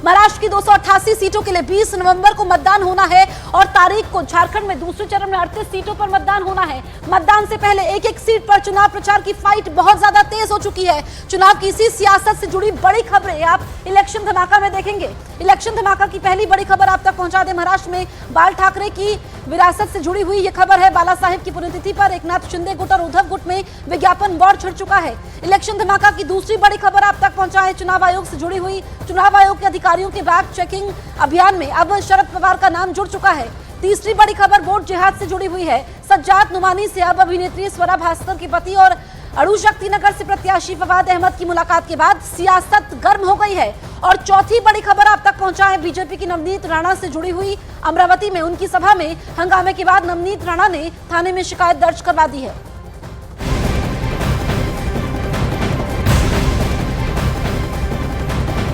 महाराष्ट्र की 288 सीटों के लिए 20 नवंबर को मतदान होना है और तारीख को झारखंड में दूसरे चरण में 38 सीटों पर मतदान होना है। मतदान से पहले एक एक सीट पर चुनाव प्रचार की फाइट बहुत ज्यादा तेज हो चुकी है। चुनाव की इसी सियासत से जुड़ी बड़ी खबरें आप इलेक्शन धमाका में देखेंगे। इलेक्शन धमाका की पहली बड़ी खबर आप तक पहुंचा दे। महाराष्ट्र में बाल ठाकरे की विरासत से जुड़ी हुई यह खबर है। बाला साहेब की पुण्यतिथि पर एकनाथ शिंदे गुट और उद्धव गुट में विज्ञापन वॉर छिड़ चुका है। इलेक्शन धमाका की दूसरी बड़ी खबर आप तक पहुंचा है चुनाव आयोग से जुड़ी हुई। चुनाव आयोग के अधिकारियों के बैक चेकिंग अभियान में अब शरद पवार का नाम जुड़ चुका है। तीसरी बड़ी खबर वोट जिहाद से जुड़ी हुई है। सज्जाद नुमानी से अब अभिनेत्री स्वरा भास्कर के पति और अड़ू शक्तिनगर से प्रत्याशी फवाद अहमद की मुलाकात के बाद सियासत गर्म हो गई है। और चौथी बड़ी खबर आप तक पहुंचा है बीजेपी की नवनीत राणा से जुड़ी हुई। अमरावती में उनकी सभा में हंगामे के बाद नवनीत राणा ने थाने में शिकायत दर्ज करवा दी है।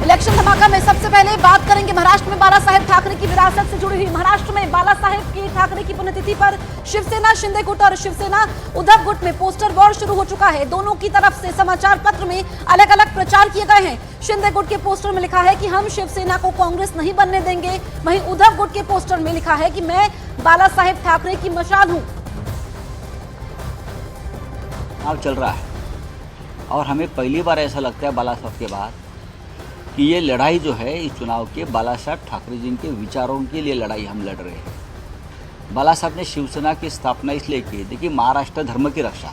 इलेक्शन धमाका में सबसे पहले बात करेंगे महाराष्ट्र में बाला साहेब ठाकरे की विरासत से जुड़ी हुई। महाराष्ट्र में बाला साहेब की ठाकरे की पुण्यतिथि पर शिवसेना शिंदे गुट और शिवसेना उद्धव गुट में पोस्टर वॉर शुरू हो चुका है। दोनों की तरफ से समाचार पत्र में अलग अलग प्रचार किए गए हैं। शिंदे गुट के पोस्टर में लिखा है कि हम शिवसेना को कांग्रेस नहीं बनने देंगे। वहीं उद्धव गुट के पोस्टर में लिखा है कि मैं बाला साहेब ठाकरे की मशाल हूं। चुनाव चल रहा है और हमें पहली बार ऐसा लगता है बाला साहब के बाद कि ये लड़ाई जो है इस चुनाव के बाला साहब ठाकरे जी के विचारों के लिए लड़ाई हम लड़ रहे हैं। बाला साहब ने शिवसेना की स्थापना इसलिए की। देखिए, महाराष्ट्र धर्म की रक्षा,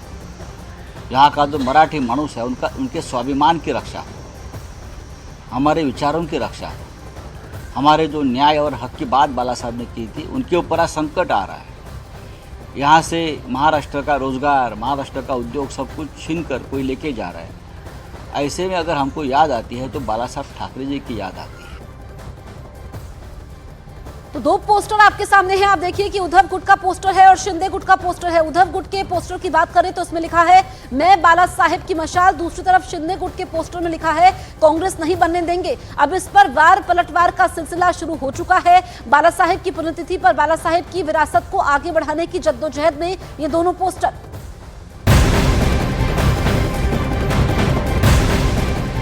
यहाँ का जो मराठी मानुष है उनके स्वाभिमान की रक्षा, हमारे विचारों की रक्षा, हमारे जो न्याय और हक की बात बाला साहब ने की थी उनके ऊपर आज संकट आ रहा है। यहाँ से महाराष्ट्र का रोजगार, महाराष्ट्र का उद्योग सब कुछ छीन कर कोई लेके जा रहा है। ऐसे में अगर हमको याद आती है तो बाला साहब ठाकरे जी की याद आती है। तो दो पोस्टर आपके सामने हैं। आप देखिए कि उद्धव गुट का पोस्टर है और शिंदे गुट का पोस्टर है। उद्धव गुट के पोस्टर की बात करें तो उसमें लिखा है मैं बाला साहेब की मशाल। दूसरी तरफ शिंदे गुट के पोस्टर में लिखा है कांग्रेस नहीं बनने देंगे। अब इस पर वार पलटवार का सिलसिला शुरू हो चुका है। बाला साहेब की पुण्यतिथि पर बाला साहेब की विरासत को आगे बढ़ाने की जद्दोजहद में ये दोनों पोस्टर।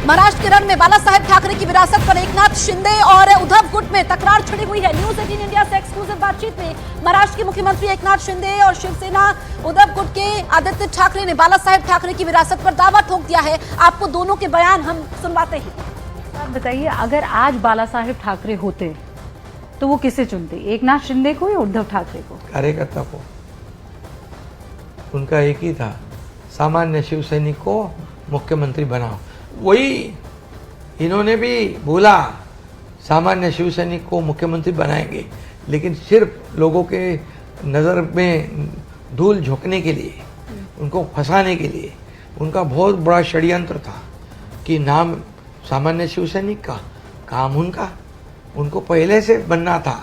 महाराष्ट्र के रण में बाला साहेब ठाकरे की विरासत पर एकनाथ शिंदे और उद्धव गुट में तकरार छिड़ी हुई है। न्यूज 18 इंडिया से एक्सक्लूसिव बातचीत में महाराष्ट्र के मुख्यमंत्री एकनाथ शिंदे और शिवसेना उद्धव गुट के आदित्य ठाकरे ने बाला साहेब ठाकरे की विरासत पर दावा ठोक दिया है। आपको दोनों के बयान हम सुनवाते हैं। आप बताइए, अगर आज बाला साहेब ठाकरे होते तो वो किसे चुनते, एकनाथ शिंदे को या उद्धव ठाकरे को? कार्यकर्ता को। उनका एक ही था, सामान्य शिव सैनिक को मुख्यमंत्री बनाओ। वही इन्होंने भी बोला सामान्य शिव सैनिक को मुख्यमंत्री बनाएंगे, लेकिन सिर्फ लोगों के नज़र में धूल झोंकने के लिए, उनको फंसाने के लिए। उनका बहुत बड़ा षड्यंत्र था कि नाम सामान्य शिव सैनिक का, काम उनको पहले से बनना था।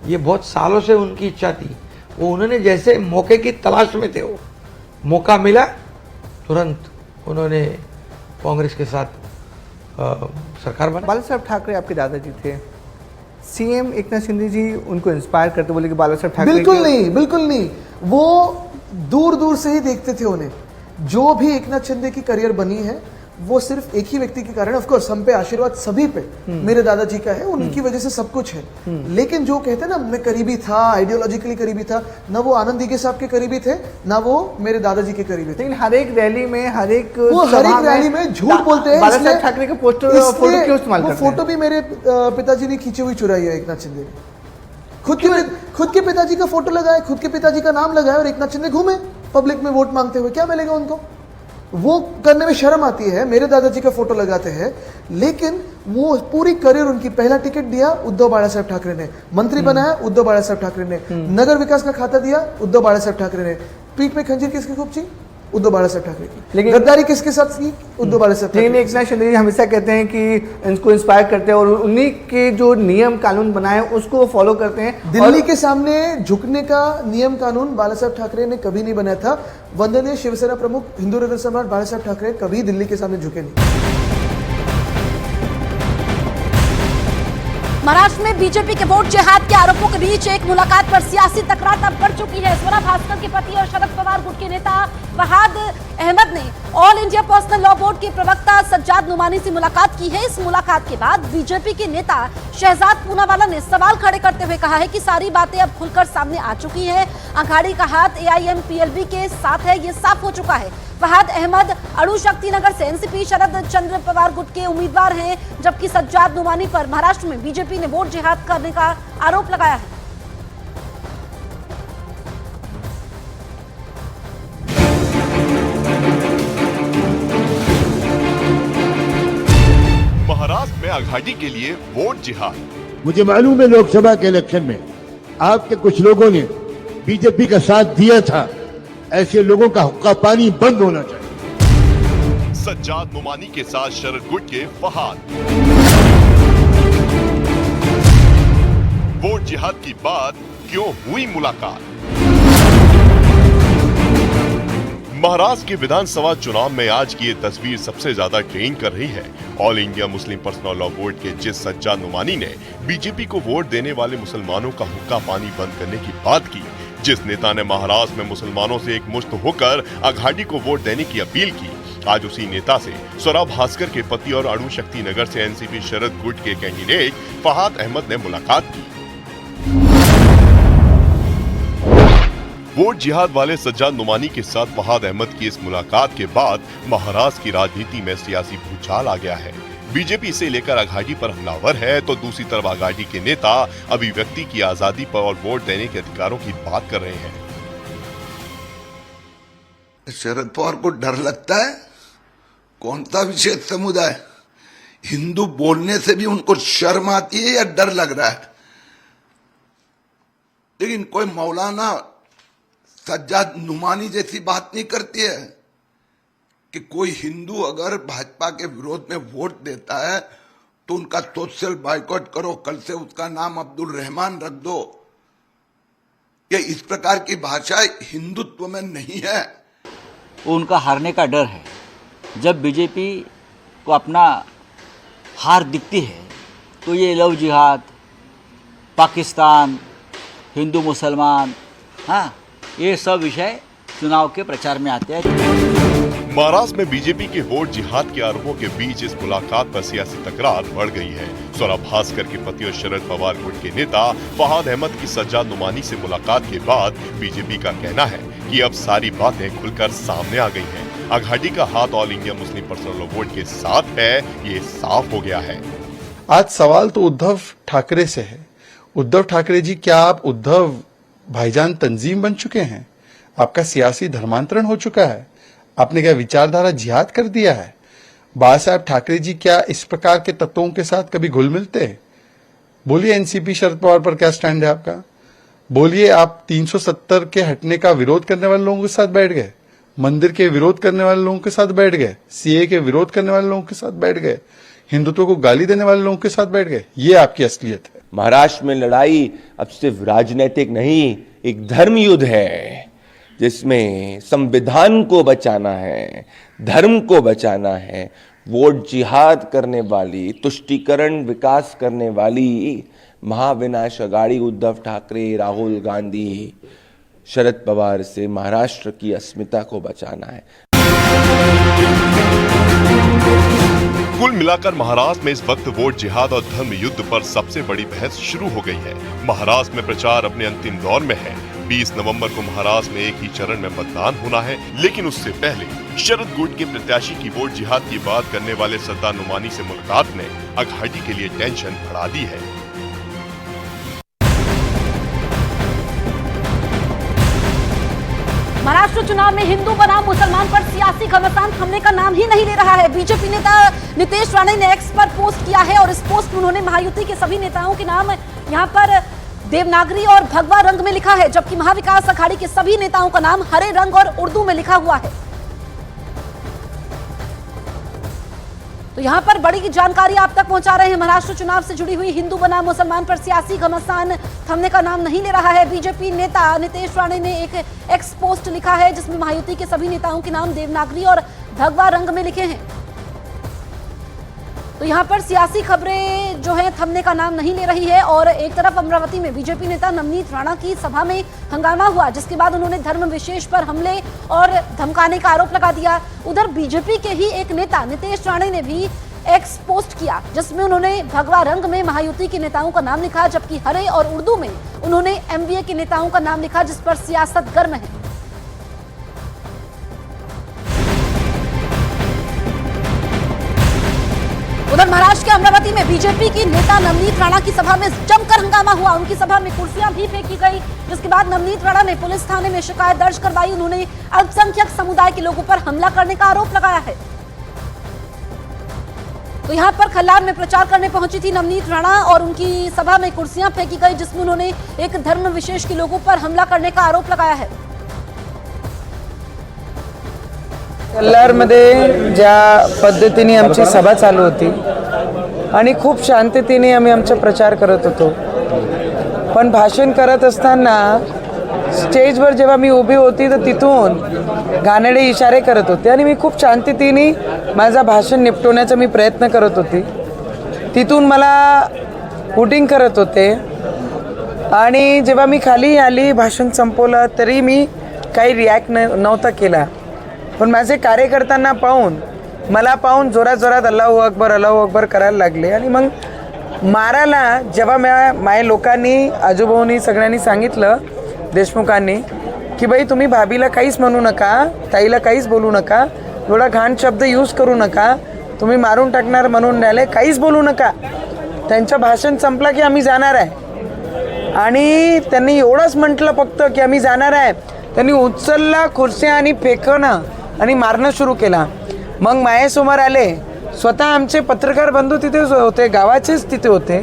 ये बहुत सालों से उनकी इच्छा थी। वो उन्होंने जैसे मौके की तलाश में थे, वो मौका मिला तुरंत उन्होंने कांग्रेस के साथ सरकार बना। बाला साहब ठाकरे आपके दादाजी थे। सीएम एकनाथ शिंदे जी उनको इंस्पायर करते, बोले कि बाला साहब ठाकरे बिल्कुल नहीं। वो दूर दूर से ही देखते थे उन्हें। जो भी एकनाथ शिंदे की करियर बनी है वो सिर्फ एक ही व्यक्ति के कारण। ऑफ कोर्स हम पे आशीर्वाद सभी पे मेरे दादाजी का है, उनकी वजह से सब कुछ है। लेकिन जो कहते हैं ना, मैं करीबी था, आइडियोलॉजिकली करीबी था, ना वो आनंद दीघे साहब के करीबी थे, ना वो मेरे दादाजी के करीबी थे। लेकिन हर एक रैली में, हर एक रैली में झूठ बोलते हैं। बाला साहब ठाकरे का पोस्टर फोटो क्यों इस्तेमाल करते हैं? फोटो भी मेरे पिताजी ने खींची हुई चुराई है एकनाथ शिंदे ने। खुद के पिताजी का फोटो लगाए, खुद के पिताजी का नाम लगाए और एकनाथ शिंदे घूमे पब्लिक में वोट मांगते हुए। क्या मिलेगा उनको? वो करने में शर्म आती है। मेरे दादाजी का फोटो लगाते हैं, लेकिन वो पूरी करियर उनकी, पहला टिकट दिया उद्धव बाला साहेब ठाकरे ने, मंत्री बनाया उद्धव बाला साहेब ठाकरे ने, नगर विकास का खाता दिया उद्धव बाला साहेब ठाकरे ने। पीठ में खंजीर किसकी खूबची? उद्धव बाला साहेब ठाकरे की। लेकिन गद्दारी किसके साथ की? उद्धव बाला साहेब। लेकिन एकनाथ शिंदे जी हमेशा कहते हैं कि इनको इंस्पायर करते हैं और उन्हीं के जो नियम कानून बनाए उसको फॉलो करते हैं। दिल्ली के सामने झुकने का नियम कानून बाला साहेब ठाकरे ने कभी नहीं बनाया था। वंदनीय शिवसेना प्रमुख हिंदू हृदय सम्राट बाला साहेब ठाकरे कभी दिल्ली के सामने झुके नहीं। महाराष्ट्र में बीजेपी के वोट जिहाद के आरोपों के बीच एक मुलाकात पर सियासी तकरार अब बढ़ चुकी है। स्वरा भास्कर के पति और शरद पवार गुट के नेता फहाद अहमद ने all India personal law board के प्रवक्ता सज्जाद नुमानी से मुलाकात की है। इस मुलाकात के बाद बीजेपी के नेता शहजाद पूनावाला ने सवाल खड़े करते हुए कहा है कि सारी बातें अब खुलकर सामने आ चुकी हैं। अघाड़ी का हाथ AIMPLB के साथ है, ये साफ हो चुका है। फहाद अहमद अणु शक्ति नगर से एनसीपी शरद चंद्र पवार गुट के उम्मीदवार हैं, जबकि सज्जाद नुमानी पर महाराष्ट्र में बीजेपी ने वोट जिहाद करने का आरोप लगाया है। महाराष्ट्र में आघाड़ी के लिए वोट जिहाद। मुझे मालूम है लोकसभा के इलेक्शन में आपके कुछ लोगों ने बीजेपी का साथ दिया था, ऐसे लोगों का हुक्का पानी बंद होना चाहिए। सज्जाद नुमानी के साथ शरद गुट के फहाद। वोट जिहाद की बात क्यों हुई मुलाकात? महाराष्ट्र के विधानसभा चुनाव में आज की ये तस्वीर सबसे ज्यादा ट्रेंड कर रही है। All India Muslim personal law board के जिस सज्जाद नुमानी ने बीजेपी को वोट देने वाले मुसलमानों का हुक्का पानी बंद करने की बात की, जिस नेता ने महाराष्ट्र में मुसलमानों से एकमुश्त होकर आघाड़ी को वोट देने की अपील की, आज उसी नेता से स्वरा भास्कर के पति और अणु शक्ति नगर से एनसीपी शरद गुट के कैंडिडेट फहाद अहमद ने मुलाकात की। वोट जिहाद वाले सज्जाद नुमानी के साथ फहाद अहमद की इस मुलाकात के बाद महाराष्ट्र की राजनीति में सियासी भूचाल आ गया है। बीजेपी से लेकर आघाड़ी पर हमलावर है, तो दूसरी तरफ आघाड़ी के नेता अभिव्यक्ति की आजादी पर और वोट देने के अधिकारों की बात कर रहे हैं। शरद पवार को डर लगता है कौन सा विशेष समुदाय? हिंदू बोलने से भी उनको शर्म आती है या डर लग रहा है? लेकिन कोई मौलाना सज्जाद नुमानी जैसी बात नहीं करती है कि कोई हिंदू अगर भाजपा के विरोध में वोट देता है तो उनका सोशल बाइकआउट करो, कल से उसका नाम अब्दुल रहमान रख दो। ये इस प्रकार की भाषा हिंदुत्व में नहीं है। उनका हारने का डर है। जब बीजेपी को अपना हार दिखती है तो ये लव जिहाद, पाकिस्तान, हिंदू मुसलमान, हाँ, ये सब विषय चुनाव के प्रचार में आते हैं। महाराष्ट्र में बीजेपी के वोट जिहाद के आरोपों के बीच इस मुलाकात पर सियासी तकरार बढ़ गई है। स्वरा भास्कर के पति और शरद पवार गुट के नेता फहाद अहमद की सज्जाद नुमानी से मुलाकात के बाद बीजेपी का कहना है कि अब सारी बातें खुलकर सामने आ गई हैं। आघाड़ी का हाथ all India Muslim personal law board के साथ है, ये साफ हो गया है। आज सवाल तो उद्धव ठाकरे से है। उद्धव ठाकरे जी, क्या आप उद्धव भाईजान तंजीम बन चुके हैं? आपका सियासी धर्मांतरण हो चुका है? आपने क्या विचारधारा जिहाद कर दिया है? बाला साहब ठाकरे जी क्या इस प्रकार के तत्वों के साथ कभी घुल मिलते हैं? बोलिए एनसीपी शरद पवार पर क्या स्टैंड है आपका? बोलिए आप 370 के हटने का विरोध करने वाले लोगों के साथ बैठ गए, मंदिर के विरोध करने वाले लोगों के साथ बैठ गए, सीए के विरोध करने वाले लोगों के साथ बैठ गए, हिंदुत्व को गाली देने वाले लोगों के साथ बैठ गए। ये आपकी असलियत है। महाराष्ट्र में लड़ाई अब सिर्फ राजनीतिक नहीं, एक धर्म युद्ध है, जिसमें संविधान को बचाना है, धर्म को बचाना है। वोट जिहाद करने वाली, तुष्टीकरण विकास करने वाली महाविनाश अघाड़ी उद्धव ठाकरे, राहुल गांधी, शरद पवार से महाराष्ट्र की अस्मिता को बचाना है। कुल मिलाकर महाराष्ट्र में इस वक्त वोट जिहाद और धर्म युद्ध पर सबसे बड़ी बहस शुरू हो गई है। महाराष्ट्र में प्रचार अपने अंतिम दौर में है। 20 नवंबर को महाराष्ट्र में एक ही चरण में मतदान होना है, लेकिन उससे पहले शरद गुट के प्रत्याशी की वोट जिहाद की बात करने वाले सज्जाद नुमानी से मुलाकात ने आघाड़ी के लिए टेंशन बढ़ा दी है। महाराष्ट्र चुनाव में हिंदू बनाम मुसलमान पर सियासी घमासान थमने का नाम ही नहीं ले रहा है। बीजेपी नेता नीतीश राणे ने एक्स पर पोस्ट किया है और इस पोस्ट में उन्होंने महायुति के सभी नेताओं के नाम यहां पर देवनागरी और भगवा रंग में लिखा है, जबकि महाविकास अघाड़ी के सभी नेताओं का नाम हरे रंग और उर्दू में लिखा हुआ है। तो यहां पर बड़ी जानकारी आप तक पहुंचा रहे हैं। महाराष्ट्र चुनाव से जुड़ी हुई हिंदू बनाम मुसलमान पर सियासी घमासान थमने का नाम नहीं ले रहा है। बीजेपी नेता नीतीश राणे ने एक एक्स पोस्ट लिखा है जिसमें महायुति के सभी नेताओं के नाम देवनागरी और भगवा रंग में लिखे हैं। तो यहाँ पर सियासी खबरें जो है थमने का नाम नहीं ले रही है और एक तरफ अमरावती में बीजेपी नेता नवनीत राणा की सभा में हंगामा हुआ, जिसके बाद उन्होंने धर्म विशेष पर हमले और धमकाने का आरोप लगा दिया। उधर बीजेपी के ही एक नेता नितेश राणे ने भी एक्स पोस्ट किया, जिसमें उन्होंने भगवा रंग में महायुति के नेताओं का नाम लिखा, जबकि हरे और उर्दू में उन्होंने एमवीए के नेताओं का नाम लिखा, जिस पर सियासत गर्म है। उधर महाराष्ट्र के अमरावती में बीजेपी की नेता नवनीत राणा की सभा में जमकर हंगामा हुआ। उनकी सभा में कुर्सियां भी फेंकी गई, जिसके बाद नवनीत राणा ने पुलिस थाने में शिकायत दर्ज करवाई। उन्होंने अल्पसंख्यक समुदाय के लोगों पर हमला करने का आरोप लगाया है। तो यहां पर खल्लार में प्रचार करने पहुंची थी नवनीत राणा और उनकी सभा में कुर्सियां फेंकी गई, जिसमें उन्होंने एक धर्म विशेष के लोगों पर हमला करने का आरोप लगाया है। कल्लारमध्ये ज्या पद्धतीने आमची सभा चालू होती आणि खूप शांततेने आम्ही आमचा प्रचार करत होतो, पण भाषण करत असताना स्टेजवर जेव्हा मी उभी होती तर तिथून घाणेरडे इशारे करत होते आणि मी खूप शांततेने माझा भाषण निपटवण्याचा मी प्रयत्न करत होती। तिथून मला हुटिंग करत होते आणि जेव्हा मी खाली आली भाषण संपवलं तरी मी काही रिॲक्ट नव्हता केला, पण माझे कार्यकर्त्यांना पाहून मला पाहून जोरात जोरात अल्लाहू अकबर करायला लागले आणि मग मारायला जेव्हा माझ्या लोकांनी आजूबाजूनी सगळ्यांनी सांगितलं देशमुखांनी की भाई तुम्ही भाभीला काहीच म्हणू नका, ताईला काहीच बोलू नका, एवढा घाण शब्द यूज करू नका, तुम्ही मारून टाकणार म्हणून राहिले, काहीच बोलू नका। त्यांचं भाषण संपलं की आम्ही जाणार आहे आणि त्यांनी एवढंच म्हटलं फक्त की आम्ही जाणार आहे। त्यांनी उचलला खुर्च्या आणि फेकणं आणि मारणं सुरू केला। मग माझ्यासमोर आले, स्वतः आमचे पत्रकार बंधू तिथे होते, गावाचेच तिथे होते,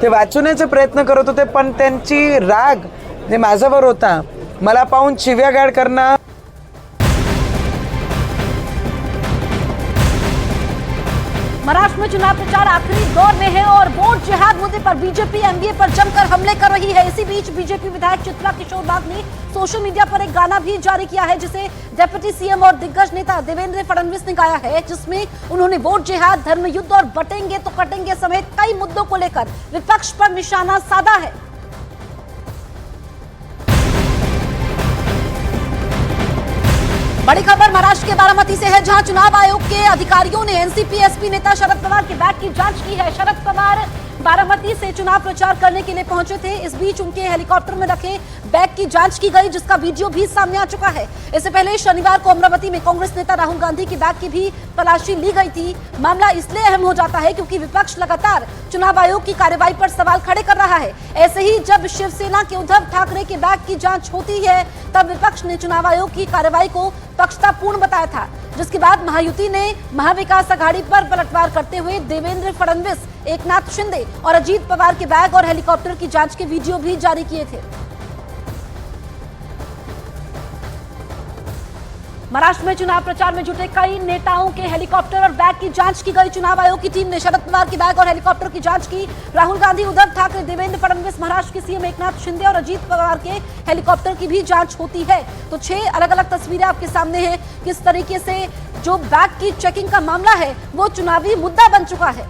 ते वाचवण्याचा प्रयत्न करत होते, पण त्यांची राग जे माझ्यावर होता मला पाहून शिव्यागाळ करणं। महाराष्ट्र में चुनाव प्रचार आखिरी दौर में है और वोट जिहाद मुद्दे पर बीजेपी एमवीए पर जमकर हमले कर रही है। इसी बीच बीजेपी विधायक चित्रा किशोर बाग ने सोशल मीडिया पर एक गाना भी जारी किया है, जिसे डिप्टी सीएम और दिग्गज नेता देवेंद्र फडणवीस ने गाया है, जिसमें उन्होंने वोट जिहाद, धर्म युद्ध और बटेंगे तो कटेंगे समेत कई मुद्दों को लेकर विपक्ष पर निशाना साधा है। बड़ी खबर महाराष्ट्र के बारामती से है, जहां चुनाव आयोग के अधिकारियों ने एनसीपी एसपी नेता शरद पवार के बैग की जांच की है। शरद पवार बारामती से चुनाव प्रचार करने के लिए पहुंचे थे। इस बीच उनके हेलीकॉप्टर में रखे बैग की जांच की गई, जिसका वीडियो भी सामने आ चुका है। इससे पहले शनिवार को अमरावती में कांग्रेस नेता राहुल गांधी के बैग की भी तलाशी ली गई थी। मामला इसलिए अहम हो जाता है क्योंकि विपक्ष लगातार चुनाव आयोग की कार्रवाई पर सवाल खड़े कर रहा है। ऐसे ही जब शिवसेना के उद्धव ठाकरे के बैग की जांच होती है, तब विपक्ष ने चुनाव आयोग की कार्रवाई को पक्षतापूर्ण बताया था, जिसके बाद महायुति ने महाविकास आघाड़ी पर पलटवार करते हुए देवेंद्र फडणवीस, एकनाथ शिंदे और अजीत पवार के बैग और हेलीकॉप्टर की जांच के वीडियो भी जारी किए थे। महाराष्ट्र में चुनाव प्रचार में जुटे कई नेताओं के हेलीकॉप्टर और बैग की जांच की गई। चुनाव आयोग की टीम ने शरद पवार के बैग और हेलीकॉप्टर की जांच की। राहुल गांधी, उद्धव ठाकरे, देवेंद्र फडणवीस, महाराष्ट्र के सीएम एकनाथ शिंदे और अजीत पवार के हेलीकॉप्टर की भी जांच होती है। तो 6 अलग अलग तस्वीरें आपके सामने हैं, किस तरीके से जो बैग की चेकिंग का मामला है वो चुनावी मुद्दा बन चुका है।